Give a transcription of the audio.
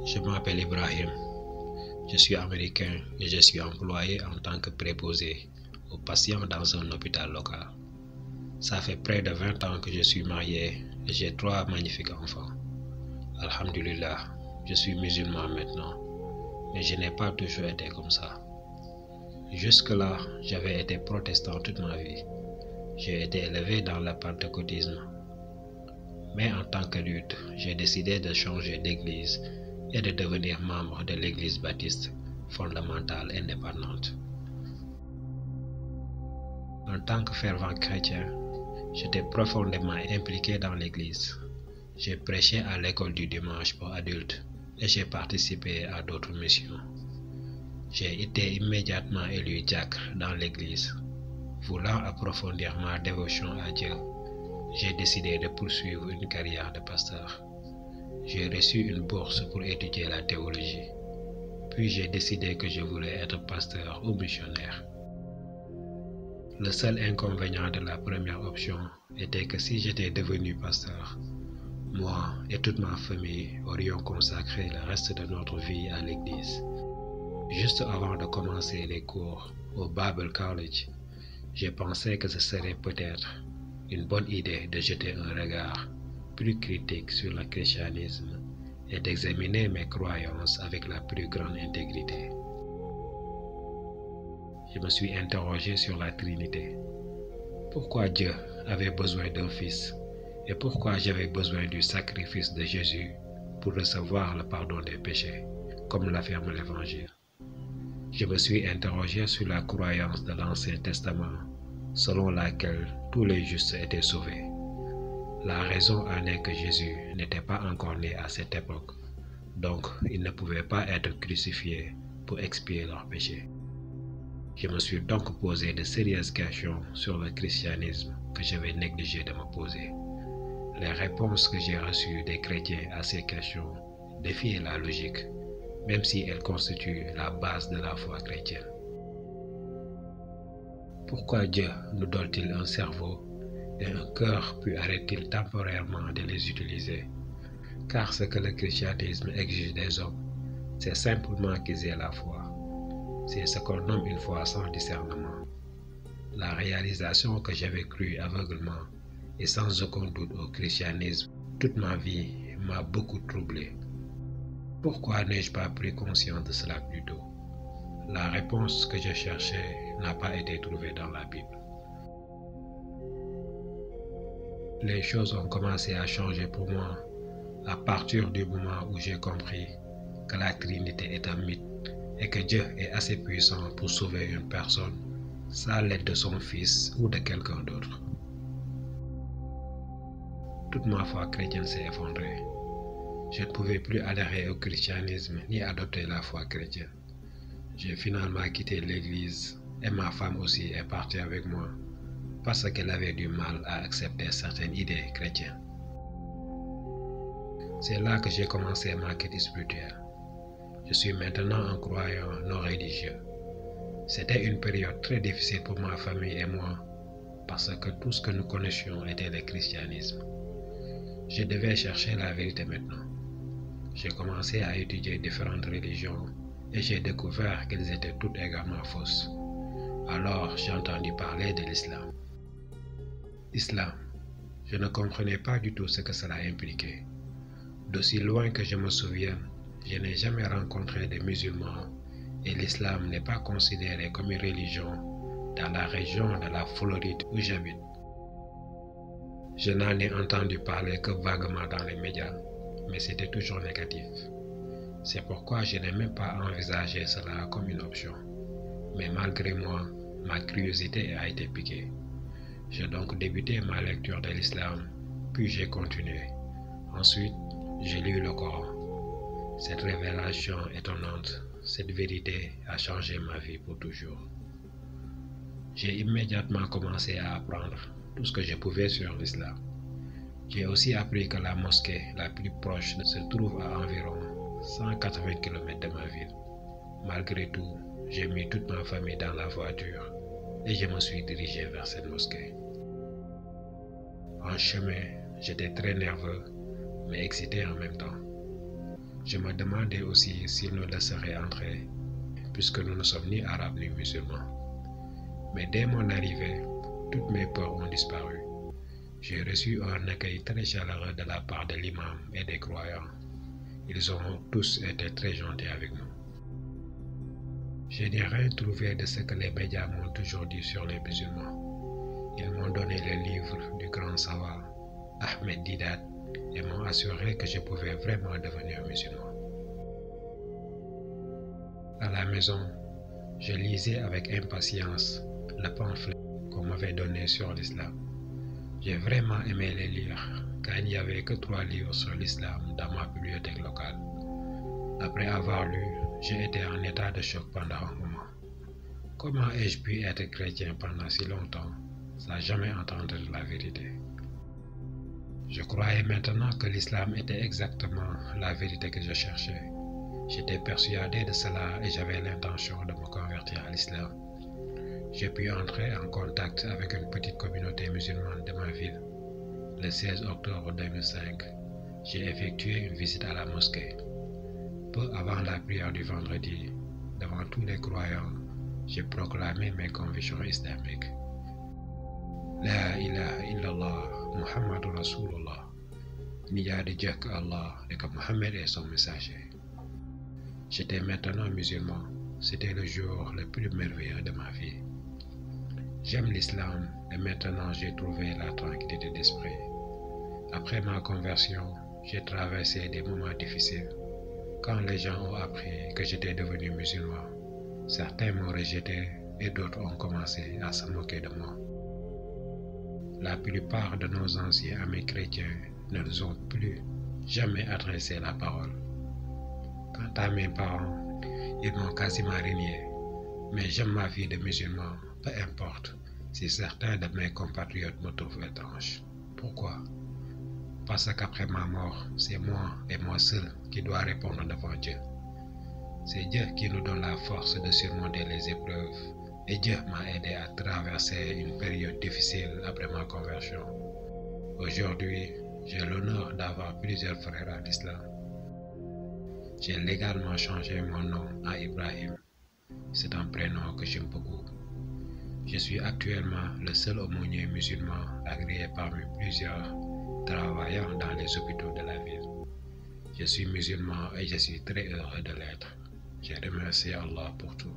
Je m'appelle Ibrahim, je suis américain et je suis employé en tant que préposé aux patients dans un hôpital local. Ça fait près de 20 ans que je suis marié et j'ai 3 magnifiques enfants. Alhamdulillah, je suis musulman maintenant, mais je n'ai pas toujours été comme ça. Jusque-là, j'avais été protestant toute ma vie. J'ai été élevé dans le pentecôtisme. Mais en tant qu'adulte, j'ai décidé de changer d'église et de devenir membre de l'église baptiste fondamentale indépendante. En tant que fervent chrétien, j'étais profondément impliqué dans l'église. J'ai prêché à l'école du dimanche pour adultes et j'ai participé à d'autres missions. J'ai été immédiatement élu diacre dans l'église. Voulant approfondir ma dévotion à Dieu, j'ai décidé de poursuivre une carrière de pasteur. J'ai reçu une bourse pour étudier la théologie. Puis j'ai décidé que je voulais être pasteur ou missionnaire. Le seul inconvénient de la première option était que si j'étais devenu pasteur, moi et toute ma famille aurions consacré le reste de notre vie à l'église. Juste avant de commencer les cours au Bible College, j'ai pensé que ce serait peut-être une bonne idée de jeter un regard plus critique sur le christianisme et d'examiner mes croyances avec la plus grande intégrité. Je me suis interrogé sur la Trinité. Pourquoi Dieu avait besoin d'un fils et pourquoi j'avais besoin du sacrifice de Jésus pour recevoir le pardon des péchés, comme l'affirme l'Évangile. Je me suis interrogé sur la croyance de l'Ancien Testament, selon laquelle tous les justes étaient sauvés. La raison en est que Jésus n'était pas encore né à cette époque, donc il ne pouvait pas être crucifié pour expier leurs péchés. Je me suis donc posé de sérieuses questions sur le christianisme que j'avais négligé de me poser. Les réponses que j'ai reçues des chrétiens à ces questions défiaient la logique, même si elles constituent la base de la foi chrétienne. Pourquoi Dieu nous donne-t-il un cerveau et un cœur puis arrête-t-il temporairement de les utiliser? Car ce que le christianisme exige des hommes, c'est simplement qu'ils aient la foi. C'est ce qu'on nomme une foi sans discernement. La réalisation que j'avais crue aveuglement et sans aucun doute au christianisme toute ma vie m'a beaucoup troublé. Pourquoi n'ai-je pas pris conscience de cela plus tôt? La réponse que je cherchais n'a pas été trouvée dans la Bible. Les choses ont commencé à changer pour moi à partir du moment où j'ai compris que la Trinité est un mythe et que Dieu est assez puissant pour sauver une personne sans l'aide de son Fils ou de quelqu'un d'autre. Toute ma foi chrétienne s'est effondrée. Je ne pouvais plus adhérer au christianisme ni adopter la foi chrétienne. J'ai finalement quitté l'église et ma femme aussi est partie avec moi parce qu'elle avait du mal à accepter certaines idées chrétiennes. C'est là que j'ai commencé ma quête spirituelle. Je suis maintenant un croyant non religieux. C'était une période très difficile pour ma famille et moi parce que tout ce que nous connaissions était le christianisme. Je devais chercher la vérité maintenant. J'ai commencé à étudier différentes religions et j'ai découvert qu'elles étaient toutes également fausses. Alors j'ai entendu parler de l'islam. Islam, je ne comprenais pas du tout ce que cela impliquait. D'aussi loin que je me souvienne, je n'ai jamais rencontré de musulmans et l'islam n'est pas considéré comme une religion dans la région de la Floride où j'habite. Je n'en ai entendu parler que vaguement dans les médias, mais c'était toujours négatif. C'est pourquoi je n'ai même pas envisagé cela comme une option. Mais malgré moi, ma curiosité a été piquée. J'ai donc débuté ma lecture de l'islam, puis j'ai continué. Ensuite, j'ai lu le Coran. Cette révélation étonnante, cette vérité a changé ma vie pour toujours. J'ai immédiatement commencé à apprendre tout ce que je pouvais sur l'islam. J'ai aussi appris que la mosquée la plus proche se trouve à environ 180 km de ma ville. Malgré tout, j'ai mis toute ma famille dans la voiture et je me suis dirigé vers cette mosquée. En chemin, j'étais très nerveux, mais excité en même temps. Je me demandais aussi s'il nous laisserait entrer, puisque nous ne sommes ni arabes ni musulmans. Mais dès mon arrivée, toutes mes peurs ont disparu. J'ai reçu un accueil très chaleureux de la part de l'imam et des croyants. Ils ont tous été très gentils avec nous. Je n'ai rien trouvé de ce que les médias m'ont toujours dit sur les musulmans. Ils m'ont donné les livres du grand savant Ahmed Didat et m'ont assuré que je pouvais vraiment devenir musulman. À la maison, je lisais avec impatience le pamphlet qu'on m'avait donné sur l'islam. J'ai vraiment aimé les lire, car il n'y avait que 3 livres sur l'islam dans ma bibliothèque locale. Après avoir lu, j'ai été en état de choc pendant un moment. Comment ai-je pu être chrétien pendant si longtemps sans jamais entendre la vérité? Je croyais maintenant que l'islam était exactement la vérité que je cherchais. J'étais persuadé de cela et j'avais l'intention de me convertir à l'islam. J'ai pu entrer en contact avec une petite communauté musulmane de ma ville. Le 16 octobre 2005, j'ai effectué une visite à la mosquée. Peu avant la prière du vendredi, devant tous les croyants, j'ai proclamé mes convictions islamiques. La ilaha illallah, Muhammadur Rasulullah. Il n'y a de Dieu que Allah et que Mohammed est son messager. J'étais maintenant musulman. C'était le jour le plus merveilleux de ma vie. J'aime l'islam et maintenant j'ai trouvé la tranquillité d'esprit. Après ma conversion, j'ai traversé des moments difficiles. Quand les gens ont appris que j'étais devenu musulman, certains m'ont rejeté et d'autres ont commencé à se moquer de moi. La plupart de nos anciens amis chrétiens ne nous ont plus jamais adressé la parole. Quant à mes parents, ils m'ont quasiment renié, mais j'aime ma vie de musulman, peu importe si certains de mes compatriotes me trouvent étrange. Pourquoi? Parce qu'après ma mort, c'est moi et moi seul qui dois répondre devant Dieu. C'est Dieu qui nous donne la force de surmonter les épreuves et Dieu m'a aidé à traverser une période difficile après ma conversion. Aujourd'hui, j'ai l'honneur d'avoir plusieurs frères à l'islam. J'ai légalement changé mon nom à Ibrahim. C'est un prénom que j'aime beaucoup. Je suis actuellement le seul aumônier musulman agréé parmi plusieurs travaillant dans les hôpitaux de la ville. Je suis musulman et je suis très heureux de l'être. Je remercie Allah pour tout.